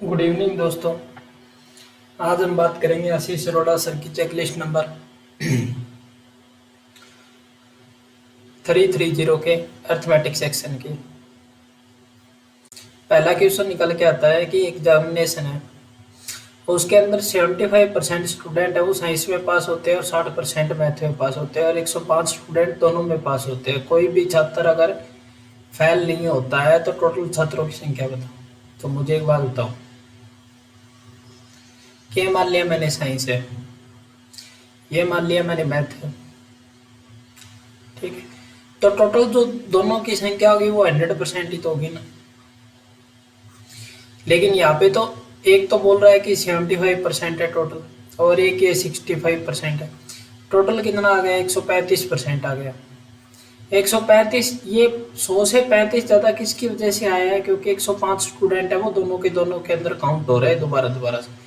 Good evening दोस्तों। आज हम बात करेंगे आशीष अरोड़ा सर की चेकलिस्ट नंबर 330 के अर्थमेटिक सेक्शन की। पहला क्वेश्चन निकल के आता है कि एग्जामिनेशन है, उसके अंदर 75% स्टूडेंट है वो साइंस में पास होते हैं और 60% मैथ में पास होते हैं और 105 स्टूडेंट दोनों में पास होते हैं। कोई भी छात्र अगर फेल नहीं होता है तो टोटल छात्रों की संख्या बताओ। तो मुझे एक बात बताओ कि ये मान लिया मैंने साइंस है, ये मान लिया मैंने मैथ है, ठीक है। तो टोटल जो दोनों की संख्या होगी वो 100% ही तो होगी ना। लेकिन यहाँ पे तो एक तो बोल रहा है कि 75% है टोटल और एक ये 65% है। टोटल कितना आ गया? 135% आ गया। 135 ये 100 से 35 ज़्यादा किसकी वजह से आया है? क्योंकि 105 स्टूडेंट है वो दोनों के अंदर काउंट हो रहे हैं दोबारा दोबारा से।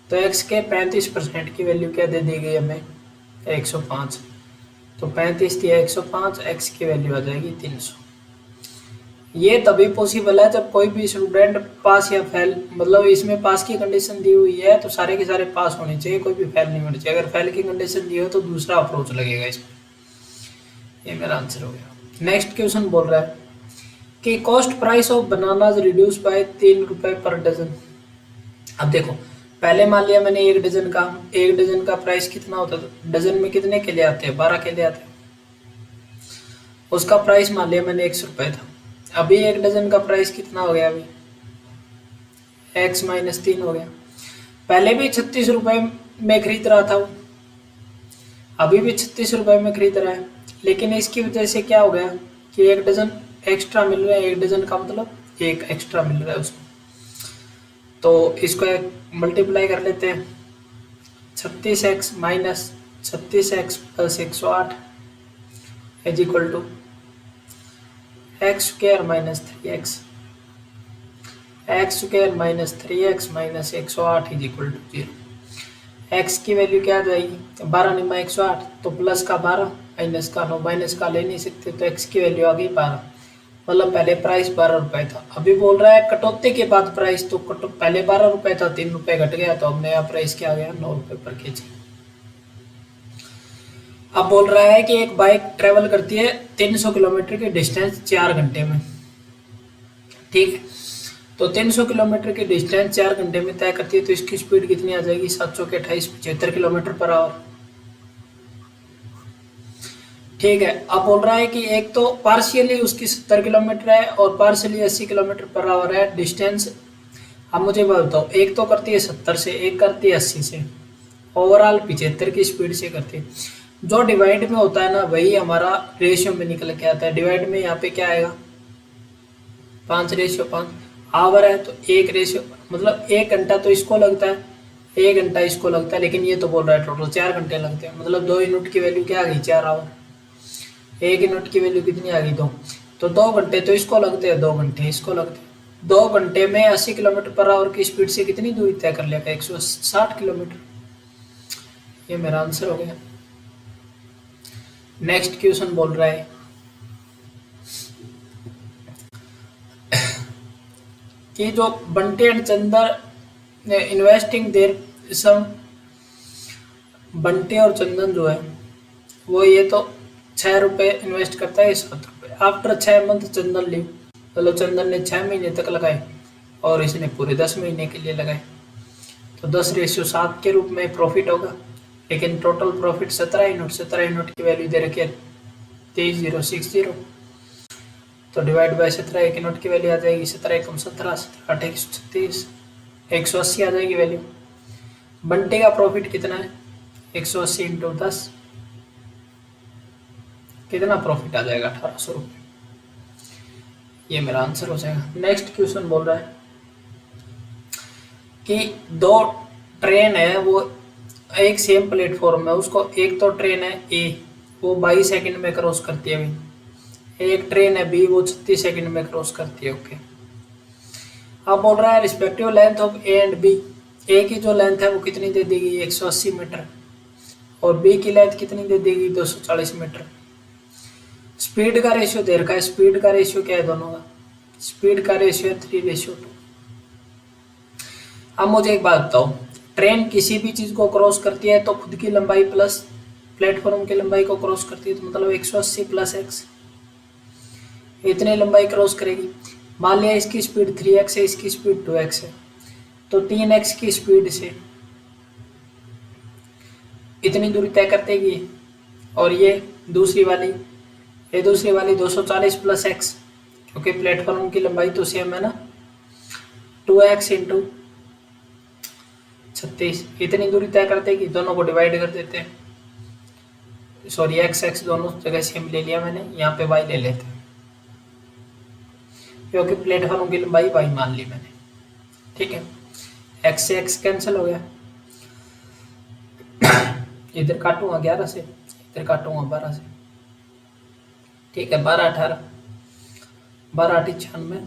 तो एक्स के 35% की वैल्यू क्या दे दी गई हमें? 105। तो 35 दिया 105, एक्स की वैल्यू आ जाएगी 300। ये तभी पॉसिबल है जब कोई भी स्टूडेंट पास या फेल, मतलब इसमें पास की कंडीशन दी हुई है तो सारे के सारे पास होने चाहिए, कोई भी फेल नहीं होना चाहिए। अगर फेल की कंडीशन दी हो तो दूसरा अप्रोच लगेगा इसमें। ये मेरा आंसर हो गया। नेक्स्ट क्वेश्चन बोल रहा है कि cost price of bananas reduce by 3 रुपए पर डजन। अब देखो, पहले मान लिया मैंने एक डजन का प्राइस कितना होता था? डजन में कितने केले आते हैं? 12 केले आते हैं। उसका प्राइस मान लिया मैंने 100 रुपए था। अभी एक डजन का प्राइस कितना हो गया? अभी x-3 हो गया। पहले भी 36 रुपए में खरीद रहा था वो, अभी भी 36 रुपए में खरीद रहा है। लेकिन इसकी वजह से क्या हो गया कि एक डजन एक्स्ट्रा मिल रहा है। एक डजन का मतलब एक एक्स्ट्रा मिल रहा है उसको। तो इसको मल्टीप्लाई कर लेते हैं। 36x minus 36x plus 108 is equal to x square minus 3x। X square minus 3x minus 108 is equal to 0। X की वैल्यू क्या आ जाएगी? 12 निमा 108, तो प्लस का 12 माइनस का 9, माइनस का ले नहीं सकते तो एक्स की वैल्यू आ गई 12। मतलब पहले प्राइस 12 रुपए था, अभी बोल रहा है कटौती के बाद प्राइस। तो पहले 12 रुपए था, 3 रुपए घट गया, तो अब नया प्राइस क्या आ गया? 9 रुपए पर केजी। अब बोल रहा है कि एक बाइक ट्रेवल करती है 300 किलोमीटर की डिस्टेंस 4 घंटे में, ठीक है। तो 300 किलोमीटर की डिस्टेंस 4 घंटे में तय करती है तो इसकी स्पीड कितनी आ जाएगी? 700 के 28 75 किलोमीटर पर आवर, ठीक है। अब बोल रहा है कि एक तो पार्शियली उसकी 70 किलोमीटर है और पार्शियली 80 किलोमीटर पर आवर है डिस्टेंस। अब मुझे बताओ, एक तो करती है 70 से, एक करती है 80 से, ओवरऑल 75 की स्पीड से करती है। जो डिवाइड में होता है ना वही हमारा रेशियो में निकल के आता है। डिवाइड में यहाँ पे क्या आएगा? 5:5 आवर है तो 1:, मतलब 1 घंटा तो इसको लगता है, 1 घंटा इसको लगता है। लेकिन ये तो बोल रहा है टोटल 4 घंटे लगते हैं, मतलब 2 यूनिट की वैल्यू क्या आ गई? 4 आवर। 1 यूनिट की वैल्यू कितनी आ गई? 2। तो 2 घंटे तो इसको लगते हैं, 2 घंटे इसको लगते हैं। 2 घंटे में 80 किलोमीटर पर आवर की स्पीड से कितनी दूरी तय कर लेगा? 160 किलोमीटर। ये मेरा आंसर हो गया। नेक्स्ट क्वेश्चन बोल रहा है कि जो बंटी एंड चंदन इन्वेस्टिंग देर सम, बंटी और चंदन जो है वो ये तो 6 रुपए इन्वेस्ट करता है, 7 रुपए। आफ्टर 6 मंथ चंदन लीव, मतलब चंदन ने 6 महीने तक लगाए और इसने पूरे 10 महीने के लिए लगाए, तो 10:7 के रूप में प्रॉफिट होगा। लेकिन टोटल प्रॉफिट 17 यूनिट, 17 यूनिट की वैल्यू दे रखी है 23,060। तो डिवाइड बाय 17, 1 यूनिट की वैल्यू आ जाएगी 17 एकम 17, 17 8 136, 180 आ जाएगी वैल्यू। बंटे का प्रॉफिट कितना है? 180 इंटू 10, कितना प्रॉफिट आ जाएगा? 1800 रुपये। ये मेरा आंसर हो जाएगा। नेक्स्ट क्वेश्चन बोल रहा है कि दो ट्रेन है वो एक सेम प्लेटफॉर्म है, उसको एक तो ट्रेन है ए वो 22 सेकंड में क्रॉस करती है अभी, एक ट्रेन है बी वो 36 सेकंड में क्रॉस करती है, ओके। अब बोल रहा है respective length of A and B. A की जो लेंथ है वो कितनी दे दी गई? 180 मीटर, और बी की लेंथ कितनी दे दी गई? 240 मीटर। स्पीड का रेशियो दे रखा है। स्पीड का रेशियो क्या है दोनों का? स्पीड का रेशियो है 3:2। अब मुझे एक बात बताओ, ट्रेन किसी भी चीज को क्रॉस करती है तो खुद की लंबाई प्लस प्लेटफॉर्म की लंबाई को क्रॉस करती है, तो मतलब 180 प्लस एक्स, इतनी लंबाई क्रॉस करेगी। मान लिया इसकी स्पीड 3x है, इसकी स्पीड 2x है, तो 3x की स्पीड से इतनी दूरी तय कर देगी। और ये दूसरी वाली 240 प्लस एक्स, क्योंकि प्लेटफॉर्म की लंबाई तो सेम है ना, 2x इंटू 36, इतनी दूरी तय कर देगी। दोनों को डिवाइड कर देते हैं, सॉरी एक्स एक्स दोनों जगह सेम ले लिया मैंने, यहाँ पे वाई ले लेते हैं, क्योंकि प्लेटफॉर्म की लंबाई वाई मान ली मैंने। ठीक है, एक्स से एक्स कैंसिल हो गया, इधर काटूंगा 11 से, इधर काटूंगा 12 से। ठीक है, 12 18, 12 8 96,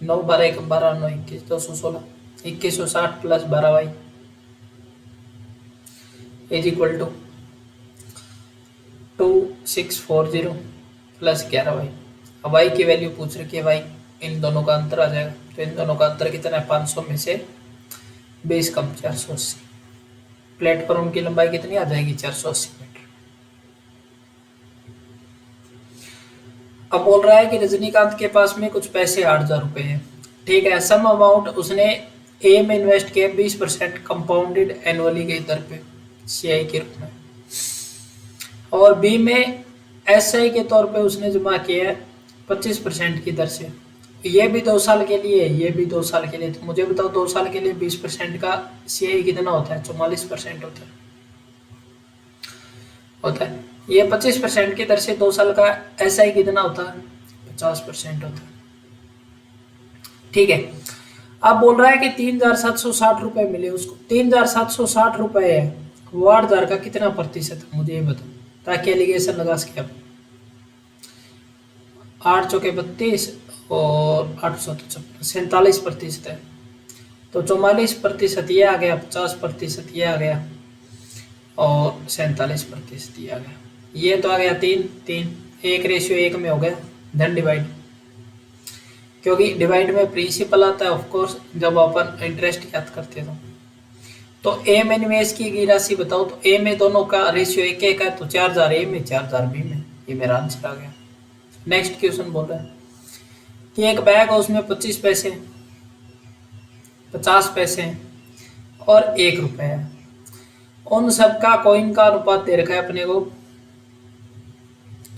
9 12 1 12 9 21 216, 2160 plus 12 y is equal to 2640 plus 11 y. अब वाई की वैल्यू पूछ रखी है, वाई इन दोनों का अंतर आ जाएगा, तो इन दोनों का अंतर कितना है, 500 में से 20 कम 480। प्लेटफॉर्म की लंबाई कितनी आ जाएगी, 480 मीटर। अब बोल रहा है कि रजनीकांत के पास में कुछ पैसे 8,000 रुपए हैं। ठीक है, सम अमाउंट उसने ए में इन्वेस्ट किया 20% कंपाउंडेड एनुअली के दर पे सीआई के रूप में, और बी में एसआई के तौर पे उसने जमा किया है 25% की दर से। ये भी 2 साल के लिए है, ये भी 2 साल के लिए। तो मुझे बताओ 2 साल के लिए 20% का सीआई कितना होता है, 44% होता है। ये 25% की दर से 2 साल का एसआई कितना होता है, 50% होता है। ठीक है, अब बोल रहा है कि 3,760 रुपए मिले उसको। 3,760 रुपए है, वो 8,000 का कितना प्रतिशत है, मुझे ये बताओ, ताकि एलिगेशन लगा सके। अब 8 चौके 32 और 856, 47% है। तो 44% ये आ गया, 50% ये आ गया, और 47% ये आ गया। ये तो आ गया 3 3, 1:1 में हो गया, धन डिवाइड, क्योंकि डिवाइड में प्रिंसिपल आता है ऑफ कोर्स जब अपन इंटरेस्ट याद करते हैं। तो ए में निवेश की गई राशि बताओ, तो ए में दोनों का रेशियो 1:1 है, तो 4,000 ए में 4,000 बी में। ये मेरा आंसर आ गया। नेक्स्ट क्वेश्चन बोल रहा है कि एक बैग है, उसमें 25 पैसे, 50 पैसे और 1 रुपए है। उन सबका कॉइन का अनुपात दे रखा है अपने को,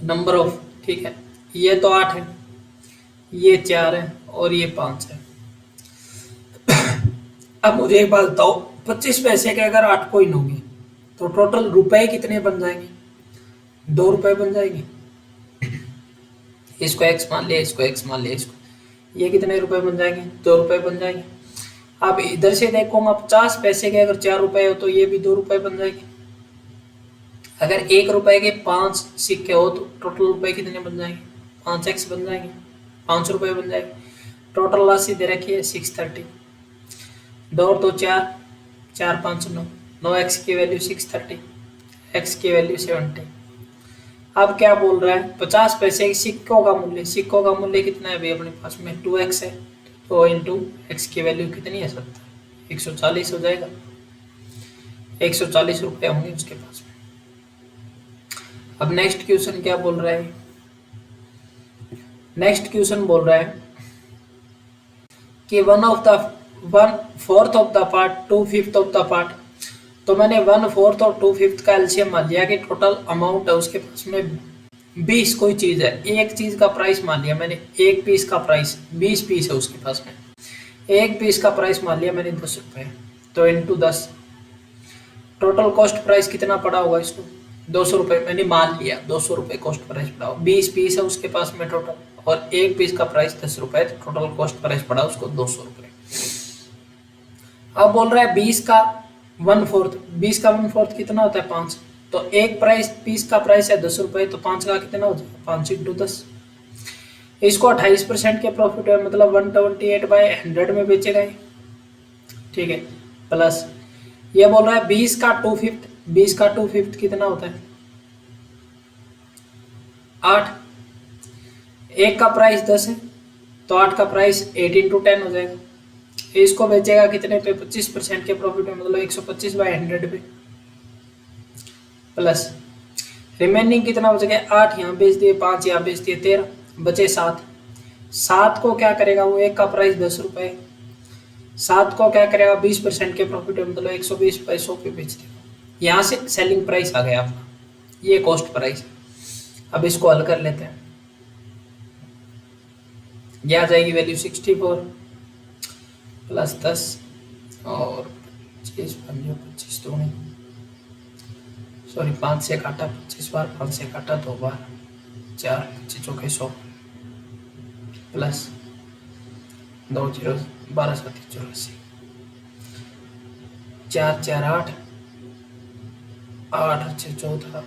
नंबर ऑफ। ठीक है, ये तो 8 है, ये 4 है और ये 5 है। अब मुझे एक बात बताओ, 25 पैसे के अगर 8 कॉइन होंगे तो टोटल रुपए कितने बन जाएंगे, 2 रुपए बन जाएंगे। इसको एक्स मान लिया, इसको एक्स मान लिया, इसको, ये कितने रुपए बन जाएंगे, 2 रुपए बन जाएंगे। अब इधर से देखूंगा 50 पैसे के अगर 4 रुपए हो तो ये भी 2 रुपए बन जाएंगे। अगर 1 रुपए के 5 सिक्के हो तो टोटल रुपए कितने बन जाएंगे, 5x बन जाएंगे, 5 रुपए बन जाएंगे। टोटल राशि दे रखी है 630, 2 और 2 4, 4 5 9, 9x की वैल्यू 630, x की वैल्यू 70। अब क्या बोल रहा है, 50 पैसे के सिक्कों का मूल्य, सिक्कों का मूल्य कितना है भाई अपने पास में, 2x है, तो इंटू एक्स की वैल्यू कितनी है, 70, 140 हो जाएगा। 140 रुपए होंगे उसके पास में। अब नेक्स्ट क्वेश्चन क्या बोल रहा है, नेक्स्ट क्वेश्चन बोल रहा है कि 1/4 of the part 2/5 of the part. तो मैंने 1/4 और 2/5 का एलसीएम मान लिया कि टोटल अमाउंट है उसके पास में 20 कोई चीज है, एक चीज का प्राइस मान लिया मैंने, एक पीस का प्राइस 20 पीस है उसके पास में, एक पीस का प्राइस मान लिया मैंने 10 रुपए, तो इंटू 10, टोटल कॉस्ट प्राइस कितना पड़ा होगा इसको, 200 रुपए मैंने मान लिया, 200 रुपए कॉस्ट प्राइस पड़ा होगा। 20 पीस है उसके पास में टोटल, और एक पीस का प्राइस 10 रुपए, तो टोटल कॉस्ट प्राइस पड़ा उसको 200 रुपए। अब बोल रहा है 20 का 1/4, 20 का 1/4 कितना होता है, 5। तो एक प्राइस पीस का प्राइस है 10 रुपए, तो 5 का कितना हो जाएगा, 5 इंटू 10। इसको 28% के प्रॉफिट है, मतलब 128/100 में बेचेगा ये। ठीक है, प्लस ये बोल रहा है 20 का 2/5, 20 का 2/5 कितना होता है, 8। एक का प्राइस 10 है, तो 8 का प्राइस 8 इंटू 10 हो जाएगा, इसको बेचेगा कितने पे, 25% के प्रॉफिट में, मतलब 125/100 पे, प्लस रिमेनिंग कितना बच गया, 8 यहाँ बेच दिए, 5 यहाँ बेच दिए, 13 बचे 7। 7 को क्या करेगा वो, एक का प्राइस 10 रुपए, 7 को क्या करेगा 20% के प्रॉफिट में, मतलब 120 पैसों पे बेच देगा। यहाँ से सेलिंग प्राइस आ गया आपका, ये कॉस्ट प्राइस। अब इसको हल कर लेते हैं, ये आ जाएगी वैल्यू 64 प्लस 10 और 25 25 तो नहीं, सॉरी 5 से काटा 25 बार, 5 से काटा 2 बार, 4 25 चौके 100 प्लस 2 0 12 7 84, 4 4 8 8 6 14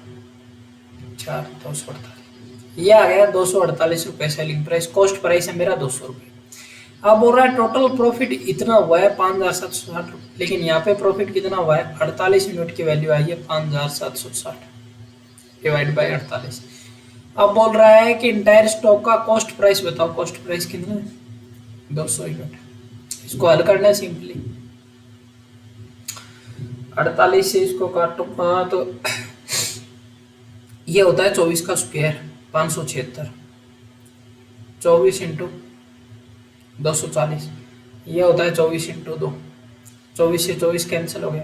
4 248, ये आ गया 248 रुपये सेलिंग प्राइस। कॉस्ट प्राइस है मेरा 200 रुपये। अब बोल रहा है टोटल प्रॉफिट इतना हुआ है 5760 रुपये, लेकिन यहाँ पे प्रॉफिट कितना हुआ है, 48 यूनिट की वैल्यू आई है 5760 डिवाइड बाई 48। अब बोल रहा है कि इंटायर स्टॉक का कॉस्ट प्राइस बताओ, कॉस्ट प्राइस कितना है, 200 यूनिट। इसको हल करना है सिंपली, 48 से इसको काटूंगा तो ये होता है 24 का स्क्वायर, 576, 24 इंटू 240, ये होता है 24 इंटू 2, 24 से 24 कैंसिल हो गया,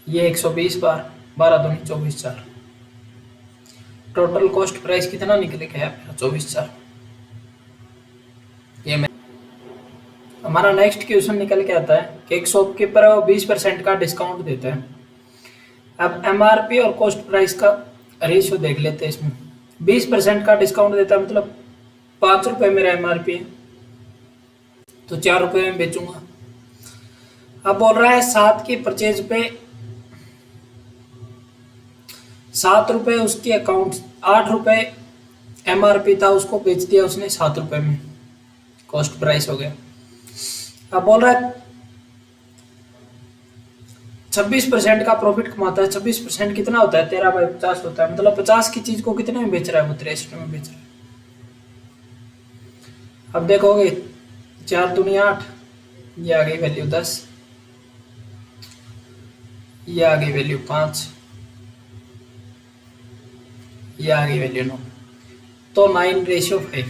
ये 120 बार, 12 दूनी 24 4, टोटल कॉस्ट प्राइस कितना निकले गया 24 4। ये मैं हमारा नेक्स्ट क्वेश्चन निकल के आता है कि एक शॉपकीपर है वो 20% का डिस्काउंट देता है। अब एमआरपी और कॉस्ट प्राइस का रेशियो देख लेते हैं। इसमें 20% का डिस्काउंट देता है, मतलब 5 रुपए मेरा एमआरपी है तो 4 रुपए में बेचूंगा। अब बोल रहा है 7 की परचेज पे 7 रुपए उसके अकाउंट, 8 रुपए एमआरपी था, उसको बेच दिया उसने 7 रुपए में, कॉस्ट प्राइस हो गया। अब बोल रहा है 26% का प्रॉफिट कमाता है। 26% कितना होता है, 13/50 होता है, मतलब 50 की चीज को कितने में बेच रहा है वो, 63 में बेच रहा है। अब देखोगे 4 दूनी 8, ये आ गई वैल्यू 10, ये आ गई वैल्यू 5, ये आ गई वैल्यू 9, तो 9:5,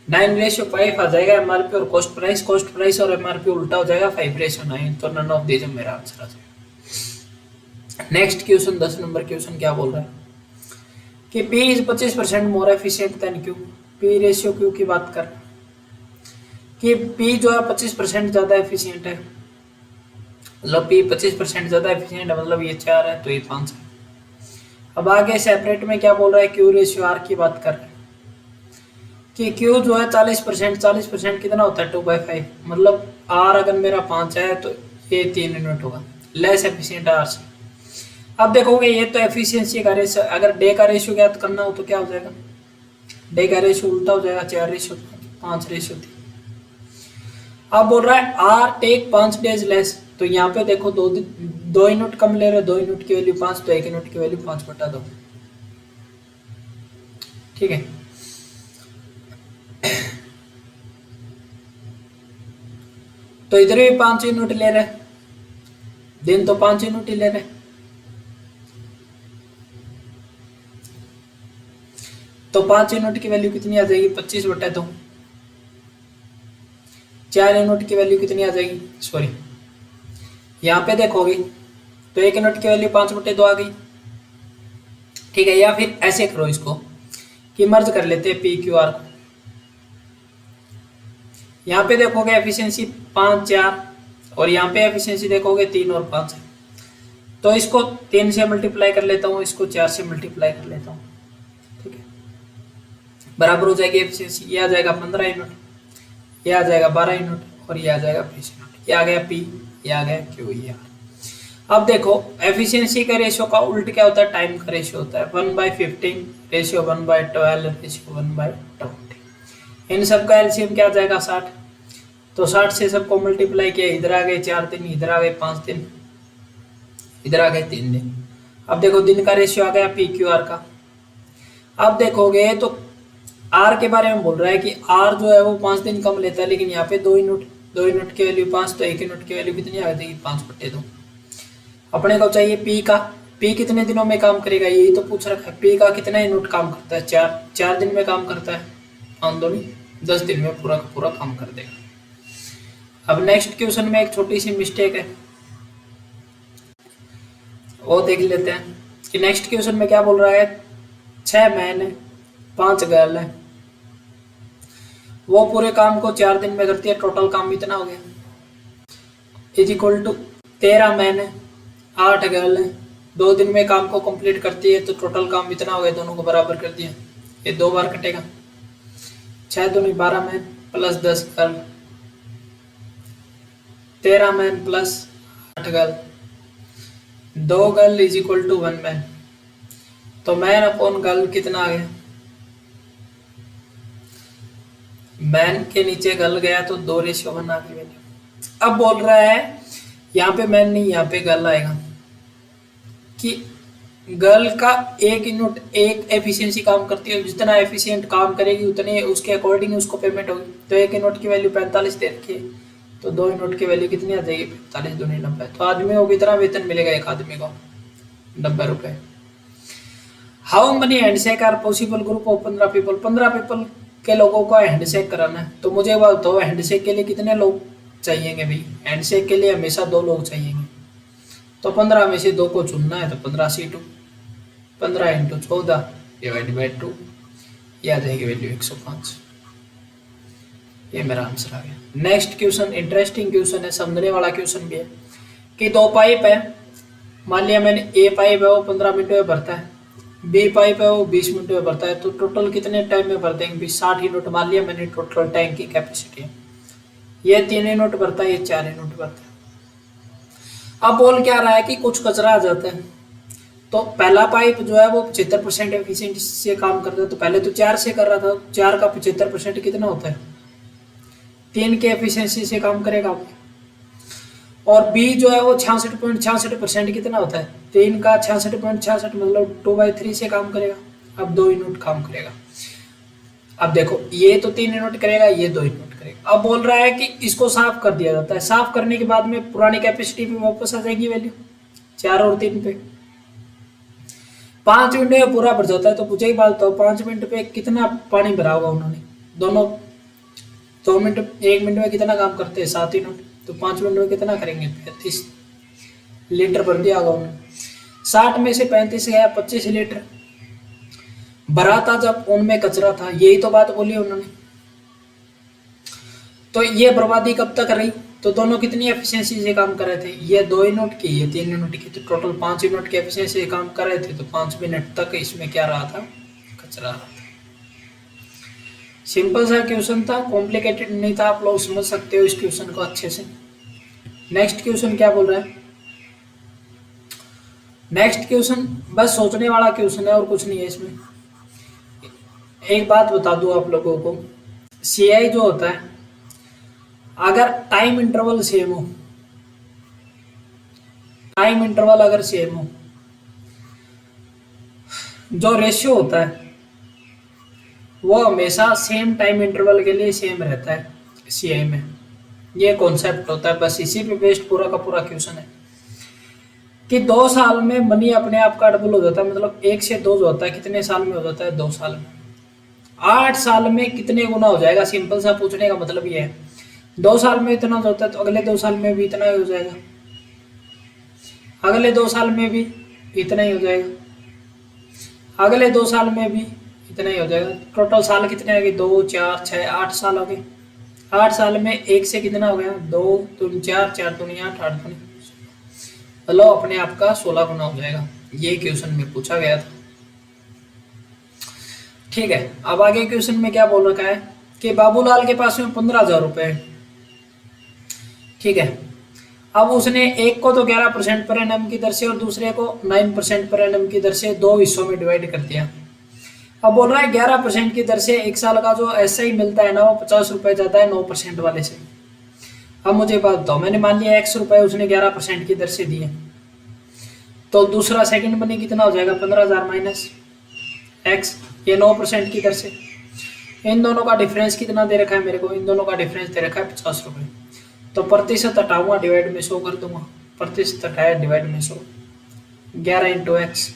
9:5 आ जाएगा एमआरपी और कॉस्ट प्राइस। कॉस्ट प्राइस और एमआरपी उल्टा हो जाएगा 5:9, तो नन ऑफ दीज मेरा आंसर आ जाएगा। नेक्स्ट क्वेश्चन 10 नंबर क्वेश्चन क्या बोल रहा है कि P is 25% more efficient then Q। P ratio Q की बात कर कि P जो है 25% ज्यादा एफिशिएंट है, मतलब P 25% ज्यादा एफिशिएंट है, मतलब ये 4 है तो ये 5 है। अब आगे सेपरेट में क्या बोल रहा है, Q रेशियो R की बात कर रहा है कि Q जो है 40%, 40% कितना होता है 2/5, मतलब R अगर मेरा 5 है तो ये 3 यूनिट होगा, लेस एफिशिएंट R से। अब देखोगे ये तो एफिशिएंसी का रेशियो, अगर डे का रेशियो ज्ञात करना हो तो क्या हो जाएगा, डे का रेशियो उल्टा हो जाएगा, 4:5 अब बोल रहा है R टेक 5 डेज लेस, तो यहाँ पे देखो 2 यूनिट कम ले रहे, 2 यूनिट की वैल्यू 5, तो 1 यूनिट की वैल्यू 5/2, ठीक है। तो इधर भी 5 यूनिट ले रहे, दिन तो 5 यूनिट ही ले रहे, तो 5 यूनिट की वैल्यू कितनी आ जाएगी 25/2, 4 यूनिट की वैल्यू कितनी आ जाएगी, सॉरी यहाँ पे देखोगे तो 1 यूनिट की वैल्यू 5/2 आ गई, ठीक है। या फिर ऐसे करो इसको कि मर्ज कर लेते हैं पी क्यू आर को, यहाँ पे देखोगे एफिशिएंसी 5 4 और यहाँ पे एफिशिएंसी देखोगे 3 और 5 है, तो इसको 3 से मल्टीप्लाई कर लेता हूँ, इसको 4 से मल्टीप्लाई कर लेता हूँ, ठीक है, बराबर हो जाएगी एफिशिएंसी। ये आ जाएगा 15 यूनिट, ये आ जाएगा 12 यूनिट और ये आ जाएगा 20 यूनिट, ये आ गया पी, ये आ गया क्यू, ये आ। अब देखो एफिशिएंसी का रेशियो का उल्ट क्या होता है, टाइम का रेशियो होता है, 1/15 रेशियो 1/12 रेशियो 1/20। इन सब का एलसीएम क्या आ जाएगा 60, तो 60 से सबको मल्टीप्लाई किया, इधर आ गए 4 दिन, इधर आ गए 5 दिन, इधर आ गए 3 दिन। अब देखो दिन का रेशियो आ गया पी क्यू आर का। अब देखोगे तो आर के बारे में बोल रहा है कि आर जो है वो 5 दिन कम लेता है, लेकिन यहाँ पे 2 यूनिट की वैल्यू 5, तो 1 यूनिट की वैल्यू कितनी आ जाएगी 5/2। अपने को चाहिए पी का, पी कितने दिनों में काम करेगा यही तो पूछ रखा है। पी का कितना यूनिट काम करता है, 4 दिन में काम करता है, 5 दूनी 10 दिन में पूरा का पूरा काम कर देगा। अब नेक्स्ट क्वेश्चन में एक छोटी सी मिस्टेक है, वो देख लेते हैं कि नेक्स्ट क्वेश्चन में क्या बोल रहा है। 6 मैन है, 5 गर्ल है, वो पूरे काम को 4 दिन में करती है, टोटल काम इतना हो गया। इज इक्वल टू 13 मैन है, 8 गर्ल है, 2 दिन में काम को कंप्लीट करती है, तो टोटल काम इतना हो गया, दोनों को बराबर कर दिया। ये 2 बार कटेगा, 6 दूनी 12 man plus 10 girl, 13 man plus 8 girl, 2 girl is equal to 1 man. तो मैन अपॉन गर्ल कितना आ गया, मैन के नीचे गर्ल गया तो 2:1 आ गई वैल्यू। अब बोल रहा है यहाँ पे मैन नहीं, यहाँ पे गर्ल आएगा कि गर्ल का 1 यूनिट एक एफिशिएंसी काम करती है, जितना एफिशिएंट काम करेगी उतने उसके अकॉर्डिंग उसको पेमेंट होगी। तो 1 यूनिट की वैल्यू 45 दे रखी है, तो 2 यूनिट की वैल्यू कितनी आ जाएगी 45 दूनी 90। तो आदमी को कितना वेतन मिलेगा, एक आदमी को 90 रुपए। How many handshake are possible, group of 15 people, 15 people के लोगों को हैंडशेक कराना है। तो मुझे बात बताओ हैंडशेक के लिए कितने लोग चाहिएंगे भाई, हैंडशेक के लिए हमेशा 2 लोग चाहिएंगे। तो 15 में से 2 को चुनना है, तो 15 × 14 डिवाइड बाई 2, ये आ जाएगी वैल्यू 105। ये मेरा आंसर आ गया। नेक्स्ट क्वेश्चन इंटरेस्टिंग क्वेश्चन है, समझने वाला क्वेश्चन भी है कि 2 पाइप है, मान लिया मैंने ए पाइप है वो 15 मिनट में भरता है, बी पाइप है वो 20 मिनट में भरता है, तो टोटल कितने टाइम में भर देंगे 60 यूनिट मान लिया मैंने टोटल टैंक की कैपेसिटी है। ये 3 यूनिट भरता है, ये 4 यूनिट भरता है। अब बोल क्या रहा है कि कुछ कचरा आ जाता है, तो पहला पाइप जो है वो 75% एफिशिएंसी से काम करता है, तो पहले तो 4 से कर रहा था, 4 का 75% कितना होता है 3 के एफिशिएंसी से काम करेगा। और बी जो है वो 66.66% कितना होता है 3 का 66.66 मतलब 2/3 से काम करेगा। अब 2 यूनिट काम करेगा। अब देखो ये तो 3 यूनिट करेगा, ये 2 यूनिट करेगा। अब बोल रहा है कि इसको साफ कर दिया जाता है, साफ करने के बाद में पुरानी कैपेसिटी पे वापस आ जाएगी वैल्यू 4 और 3 पे। 5 मिनट में पूरा भर जाता है। तो मुझे ही बात बताओ 5 मिनट पे कितना पानी भरा होगा उन्होंने, दोनों 2 मिनट 1 मिनट में कितना काम करते हैं 7 यूनिट, तो 5 मिनट में कितना करेंगे 35 लीटर भर दिया होगा उन्होंने। 60 में से 35 गया 25 लीटर भरा था जब उनमें कचरा था, यही तो बात बोली उन्होंने। तो ये बर्बादी कब तक रही, तो दोनों कितनी एफिशिएंसी से काम कर रहे थे, ये 2 यूनिट की ये 3 यूनिट की, तो टोटल 5 यूनिट की एफिशिएंसी से काम कर रहे थे। तो 5 मिनट तक इसमें क्या रहा था, कचरा रहा था। सिंपल सा क्वेश्चन था, कॉम्प्लिकेटेड नहीं था, आप लोग समझ सकते हो इस क्वेश्चन को अच्छे से। नेक्स्ट क्वेश्चन क्या बोल रहा है, नेक्स्ट क्वेश्चन बस सोचने वाला क्वेश्चन है और कुछ नहीं है इसमें। एक बात बता दूं आप लोगों को, सीआई जो होता है अगर टाइम इंटरवल सेम हो, टाइम इंटरवल अगर सेम हो, जो रेशियो होता है वो हमेशा सेम टाइम इंटरवल के लिए सेम रहता है सीआई में। ये कॉन्सेप्ट होता है, बस इसी पे बेस्ड पूरा का पूरा क्वेश्चन है कि 2 साल में मनी अपने आप का डबल हो जाता है, मतलब 1 से 2 जो होता है कितने साल में हो जाता है 2 साल में। 8 साल में कितने गुना हो जाएगा, सिंपल सा पूछने का मतलब ये है। 2 साल में इतना होता है तो अगले 2 साल में भी इतना ही हो जाएगा, अगले 2 साल में भी इतना ही हो जाएगा, अगले 2 साल में भी इतना ही हो जाएगा। टोटल साल कितने आ गए 2 4 6 8 साल हो गए। 8 साल में 1 से कितना हो गया 2 3 4 4 दूनी 8 8 दूनी, चलो अपने आप का 16 गुना हो जाएगा। ये क्वेश्चन में पूछा गया था। ठीक है, अब आगे क्वेश्चन में क्या बोल रखा है कि बाबूलाल के पास में 15,000 रुपए है। ठीक है, अब उसने एक को तो 11% पर एनम की दर से और दूसरे को 9% पर एनम की दर से 2 हिस्सों में डिवाइड कर दिया। अब बोल रहा है 11% की दर से 1 साल का जो ऐसा ही मिलता है ना वो 50 रुपए जाता है 9% वाले से। अब मुझे बात बताओ, मैंने मान लिया x रुपए उसने 11% की दर से दिए, तो दूसरा सेकंड मनी कितना हो जाएगा 15,000 माइनस x, ये 9% की दर से। इन दोनों का डिफरेंस कितना दे रखा है मेरे को, इन दोनों का डिफरेंस दे रखा है 50 रुपये। तो प्रतिशत हटाऊंगा, डिवाइड में 100 कर दूंगा, प्रतिशत हटाया डिवाइड में 100, 11 इंटू एक्स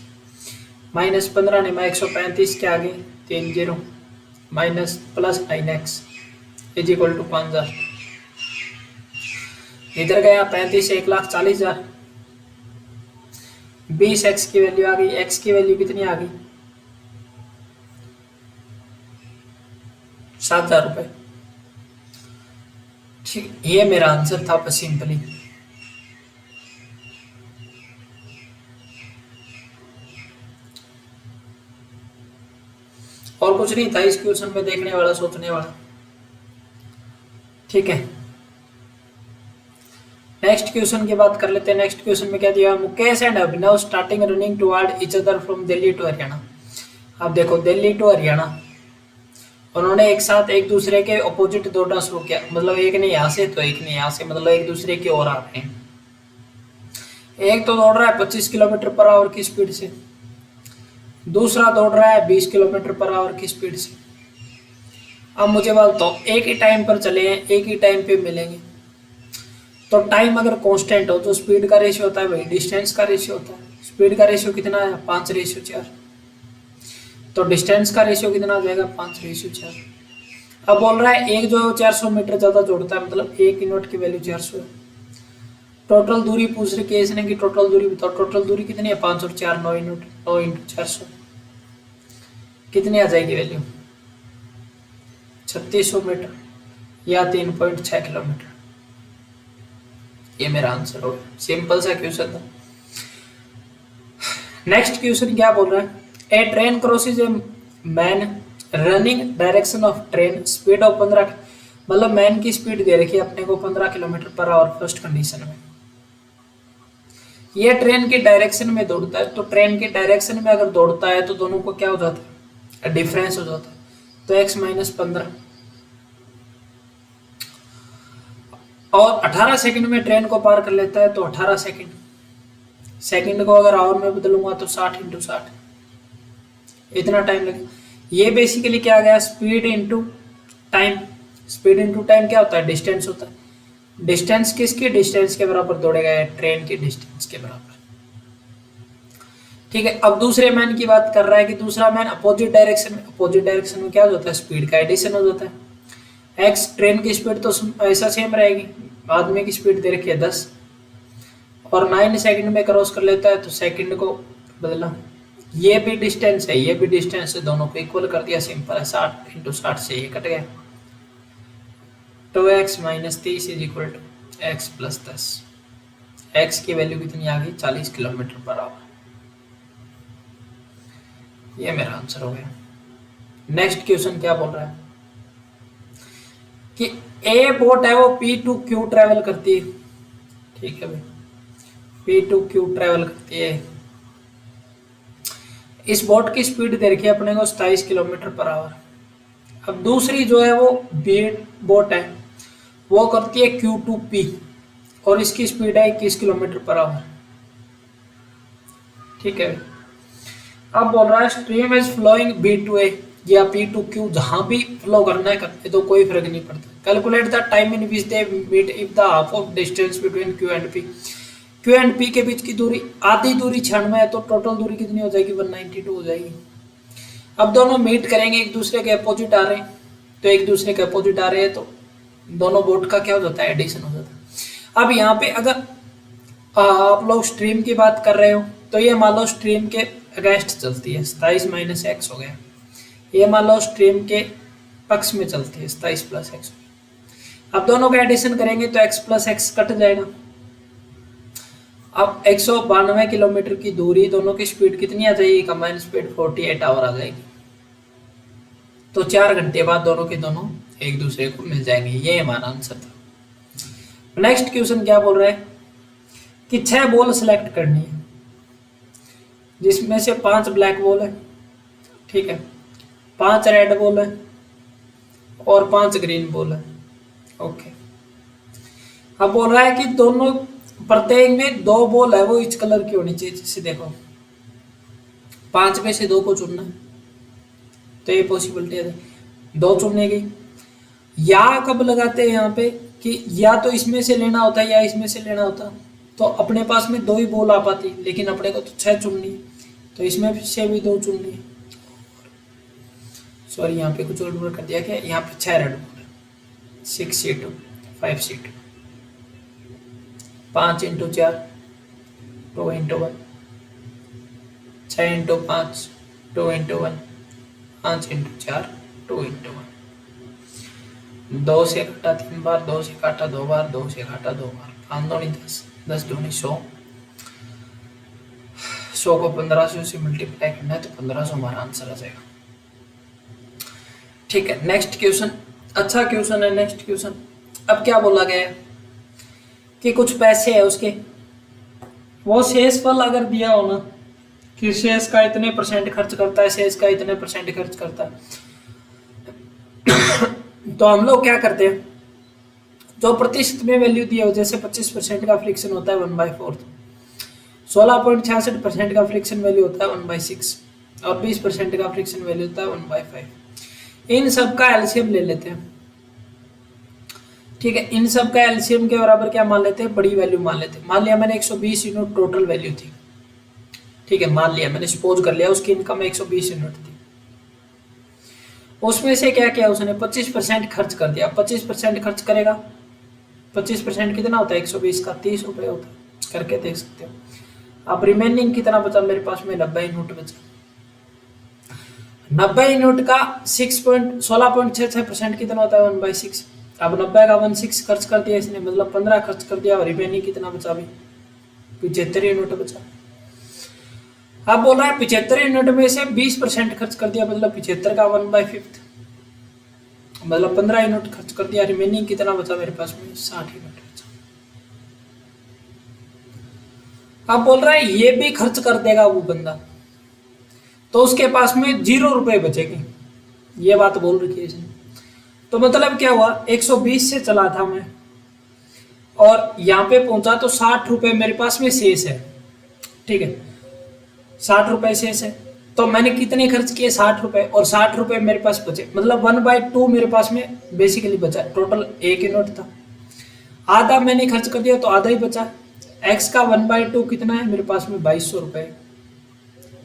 माइनस 15 नहीं, मैं 135 के आगे 3 zero minus plus 9x is equal to 5000। इधर गया 35 1,40,000, 20x की वैल्यू आ गई, x की वैल्यू कितनी आ गई 7,000 रुपये। ठीक, ये मेरा आंसर था बस सिंपली। और कुछ नहीं था इस क्वेश्चन में देखने वाला, सोचने वाला। ठीक है, नेक्स्ट क्वेश्चन की बात कर लेते हैं। नेक्स्ट क्वेश्चन में क्या दिया, Mukesh and Abhinav starting running toward each other from Delhi to Haryana. अब देखो दिल्ली टू हरियाणा, उन्होंने एक साथ एक दूसरे के अपोजिट दौड़ना शुरू किया, मतलब एक ने यहाँ से तो एक ने यहाँ से, मतलब एक दूसरे की ओर आ रहे हैं। एक तो दौड़ रहा है 25 किलोमीटर पर आवर की स्पीड से, दूसरा दौड़ रहा है 20 किलोमीटर पर आवर की स्पीड से। अब मुझे बात तो एक ही टाइम पर चले हैं, एक ही टाइम पे मिलेंगे, तो टाइम अगर कांस्टेंट हो तो स्पीड का रेशियो होता है भाई डिस्टेंस का रेशियो होता है। स्पीड का रेशियो कितना है 5:4, तो डिस्टेंस का रेशियो कितना आ जाएगा 5:4। अब बोल रहा है एक जो 400 मीटर ज्यादा जोड़ता है, मतलब एक यूनिट की वैल्यू 400 है। टोटल दूरी पूछ रही है इसने कि टोटल दूरी बताओ, टोटल दूरी कितनी है 5 और 4 9 यूनिट, 9 इंटू 400 कितनी आ जाएगी वैल्यू 3600 मीटर या 3.6 किलोमीटर। ये मेरा आंसर होगा, सिंपल सा क्वेश्चन था। नेक्स्ट क्वेश्चन क्या बोल रहा है, a train crosses a man running direction of train speed of 15, मतलब मैन की स्पीड दे रखी है अपने को 15 kilometre per hour first condition में। ये ट्रेन की डायरेक्शन में दौड़ता है, तो ट्रेन की डायरेक्शन में अगर दौड़ता है तो दोनों को क्या हो जाता है डिफरेंस हो जाता है, तो x माइनस 15। और 18 सेकंड में ट्रेन को पार कर लेता है, तो 18 सेकंड, सेकंड को अगर आवर में बदलूंगा तो 60 इंटू 60, इतना टाइम लगेगा। ये बेसिकली क्या आ गया speed into time. Speed into time क्या होता है डिस्टेंस होता है। डिस्टेंस किसकी, डिस्टेंस के बराबर दौड़ेगा ट्रेन की डिस्टेंस के बराबर। ठीक है, अब दूसरे मैन की बात कर रहा है कि दूसरा मैन अपोजिट डायरेक्शन में, अपोजिट डायरेक्शन में क्या हो जाता है स्पीड का एडिशन हो जाता है। एक्स ट्रेन की स्पीड तो ऐसा सेम रहेगी, आदमी की स्पीड दे रखी है 10 और 9 सेकंड में क्रॉस कर लेता है, तो सेकंड को बदला। ये भी डिस्टेंस है, ये भी डिस्टेंस है, दोनों को इक्वल कर दिया, सिंपल है। 60 इंटू 60 से ये कट गया, 2x minus 30 is equal to x plus 10। X की वैल्यू कितनी आ गई 40 किलोमीटर पर आवर। ये मेरा आंसर हो गया। नेक्स्ट क्वेश्चन क्या बोल रहा है कि ए बोट है वो P टू Q ट्रेवल करती है। ठीक है भाई, P टू Q ट्रेवल करती है। इस बोट की स्पीड दे रखी है अपने को 27 किलोमीटर पर आवर। अब दूसरी जो है वो बी बोट है, वो करती है Q टू P और इसकी स्पीड है 21 किलोमीटर पर आवर। ठीक है, अब बोल रहा है stream is flowing B to A या P टू Q, जहां भी फ्लो करना है करते तो कोई फर्क नहीं पड़ता। Calculate the time in which they meet if the half of distance between Q and P। Q and P के बीच की दूरी, आधी दूरी 96 है, तो टोटल दूरी कितनी हो जाएगी 192 हो जाएगी। अब दोनों मीट करेंगे, एक दूसरे के अपोजिट आ रहे हैं, तो एक दूसरे के अपोजिट आ रहे हैं, तो दोनों बोट का क्या हो जाता है एडिशन हो जाता है। अब यहाँ पे अगर आप लोग स्ट्रीम की बात कर रहे हो, तो ये मान लो स्ट्रीम के अगेंस्ट चलती है, 27 माइनस एक्स हो गया। ये मान लो स्ट्रीम के पक्ष में चलती है, 27 प्लस एक्स। अब दोनों का एडिशन करेंगे तो x प्लस एक्स कट जाएगा। अब 192 किलोमीटर की दूरी, दोनों की स्पीड कितनी आ जाएगी, कंबाइंड स्पीड 48 आवर आ जाएगी। तो 4 घंटे बाद दोनों के दोनों एक दूसरे को मिल जाएंगे। ये हमारा आंसर था। नेक्स्ट क्वेश्चन क्या बोल रहा है कि 6 बॉल सिलेक्ट करनी है, जिसमें से 5 ब्लैक बॉल है, ठीक है, 5 रेड बॉल है और 5 ग्रीन बॉल है। ओके, अब बोल रहा है कि दोनों प्रत्येक में 2 बॉल है वो इस कलर की होनी चाहिए। जैसे देखो 5 में से 2 को चुनना है, तो ये पॉसिबिलिटी है। दो चुनने की। या कब लगाते हैं यहाँ पे कि या तो इसमें से लेना होता है या इसमें से लेना होता, तो अपने पास में दो ही बॉल आ पाती, लेकिन अपने को तो 6 चुननी है, तो इसमें से भी दो चुननी है। सॉरी यहाँ पे कुछ और कर दिया क्या, यहाँ पे 6 रेड बॉल, 6 × 5 सीट, 5 × 4 2 × 1, 6 × 5 2 × 1, 5 × 4 2 × 1। 2 से काटा 3 बार, 2 से काटा 2 बार, 2 से काटा 2 बार, 5 दूनी 10, 10 दूनी 100, 100 को 1500 से मल्टीप्लाई करना है तो 1500 हमारा आंसर आ जाएगा। ठीक है, नेक्स्ट क्वेश्चन, अच्छा क्वेश्चन है नेक्स्ट क्वेश्चन। अब क्या बोला गया है कि कुछ पैसे है उसके, वो शेष फल अगर दिया हो ना कि शेष का इतने % खर्च करता है, शेष का इतने % खर्च करता है, तो हम लोग क्या करते हैं, जो प्रतिशत में वैल्यू दिया हो, जैसे 25% का फ्रिक्शन होता है 1/4, 16.66% का फ्रिक्शन वैल्यू होता है 1/6 और 20% का फ्रिक्शन वैल्यू होता है 1/5। इन सब का एलसीएम ले लेते हैं। ठीक है, इन सब का एलसीएम के बराबर क्या मान लेते हैं, बड़ी वैल्यू मान लेते हैं। मान लिया मैंने 120 यूनिट टोटल वैल्यू थी। ठीक है, मान लिया मैंने, सपोज कर लिया उसकी इनकम 120 यूनिट थी, उसमें से क्या किया उसने 25% खर्च कर दिया। 25% खर्च करेगा, 25% कितना होता है 120 का, 30 रुपए होता है, करके देख सकते हो। अब रिमेनिंग कितना बचा मेरे पास में, 90 यूनिट बचा। 90 यूनिट का 16.66% कितना होता है 1/6। अब 90 का 1/6 खर्च कर दिया इसने, मतलब 15 खर्च कर दिया, और रिमेनिंग कितना बचा भाई, 75 यूनिट बचा। अब बोल रहा है 75 यूनिट में से 20% खर्च कर दिया, मतलब 75 का 1/5, मतलब 15 यूनिट खर्च कर दिया, रिमेनिंग कितना बचा मेरे पास में 60 यूनिट बचा। अब बोल रहा है ये भी खर्च कर देगा वो बंदा, तो उसके पास में 0 रुपए बचेंगे, ये बात बोल रखी है इसने। तो मतलब क्या हुआ, 120 से चला था मैं और यहाँ पे पहुंचा तो 60 रुपए मेरे पास में शेष है। ठीक है, 60 रुपए शेष है, तो मैंने कितने खर्च किए 60 रुपए, और 60 रुपए मेरे पास बचे, मतलब 1/2 मेरे पास में बेसिकली बचा। टोटल 1 यूनिट था, आधा मैंने खर्च कर दिया तो आधा ही बचा। x का 1/2 कितना है मेरे पास में 2200 रुपए,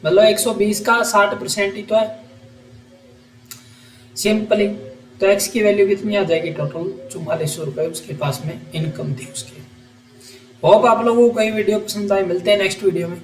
मतलब 120 का 60% ही तो है सिंपली। तो x की वैल्यू कितनी आ जाएगी, टोटल 4400 रुपए उसके पास में इनकम थी उसकी। होप आप लोगों को ये वीडियो पसंद आए, मिलते हैं नेक्स्ट वीडियो में।